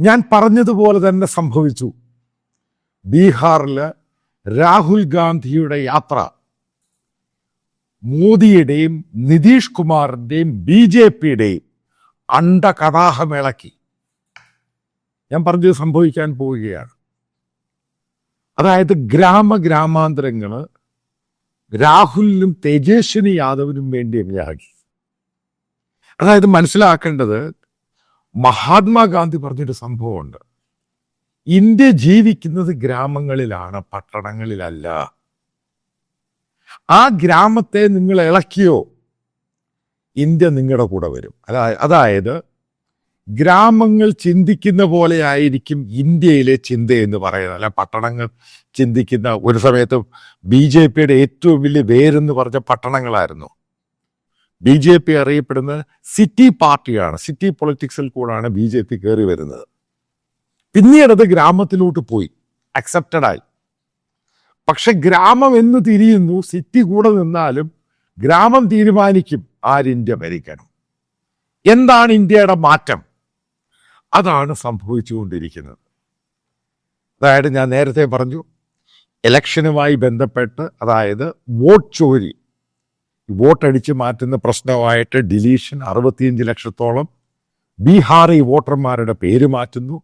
ഞാൻ പറഞ്ഞതുപോലെ തന്നെ സംഭവിച്ചു. ബീഹാറിൽ രാഹുൽ ഗാന്ധിയുടെ യാത്ര മോദിയുടെയും നിതീഷ് കുമാറിന്റെയും BJPയുടെയും അണ്ടകടാഹമിളക്കി. ഞാൻ പറഞ്ഞത് സംഭവിക്കാൻ പോവുകയാണ്. അതായത് ഗ്രാമാന്തരങ്ങൾ രാഹുലിനും തേജസ്വിനി യാദവിനും വേണ്ടി ഇറങ്ങി. അതായത് മനസ്സിലാക്കേണ്ടത്, മഹാത്മാഗാന്ധി പറഞ്ഞൊരു സംഭവമുണ്ട്. ഇന്ത്യ ജീവിക്കുന്നത് ഗ്രാമങ്ങളിലാണ്, പട്ടണങ്ങളിലല്ല. ആ ഗ്രാമത്തെ നിങ്ങൾ ഇളക്കിയോ, ഇന്ത്യ നിങ്ങളുടെ കൂടെ വരും. അതായത് ഗ്രാമങ്ങൾ ചിന്തിക്കുന്ന പോലെ ആയിരിക്കും ഇന്ത്യയിലെ ചിന്ത എന്ന് പറയുന്നത്. അല്ല, പട്ടണങ്ങൾ ചിന്തിക്കുന്ന, ഒരു സമയത്ത് BJPയുടെ ഏറ്റവും വലിയ വേരെന്ന് പറഞ്ഞ പട്ടണങ്ങളായിരുന്നു. BJP അറിയപ്പെടുന്നത് സിറ്റി പാർട്ടിയാണ്. സിറ്റി പൊളിറ്റിക്സിൽ കൂടാണ് BJP കയറി വരുന്നത്. പിന്നീട് അത് ഗ്രാമത്തിലോട്ട് പോയി, അക്സെപ്റ്റഡായി. പക്ഷെ ഗ്രാമം എന്ന് തിരിയുന്നു, സിറ്റി കൂടെ നിന്നാലും ഗ്രാമം തീരുമാനിക്കും ഇന്ത്യ ഭരിക്കണം. എന്താണ് ഇന്ത്യയുടെ മാറ്റം? അതാണ് സംഭവിച്ചുകൊണ്ടിരിക്കുന്നത്. അതായത് ഞാൻ നേരത്തെ പറഞ്ഞു, ഇലക്ഷനുമായി ബന്ധപ്പെട്ട്, അതായത് വോട്ട് ചോരി, വോട്ടടിച്ച് മാറ്റുന്ന പ്രശ്നമായിട്ട് ഡിലീഷൻ 65 ലക്ഷത്തോളം ബീഹാറി വോട്ടർമാരുടെ പേര് മാറ്റുന്നു.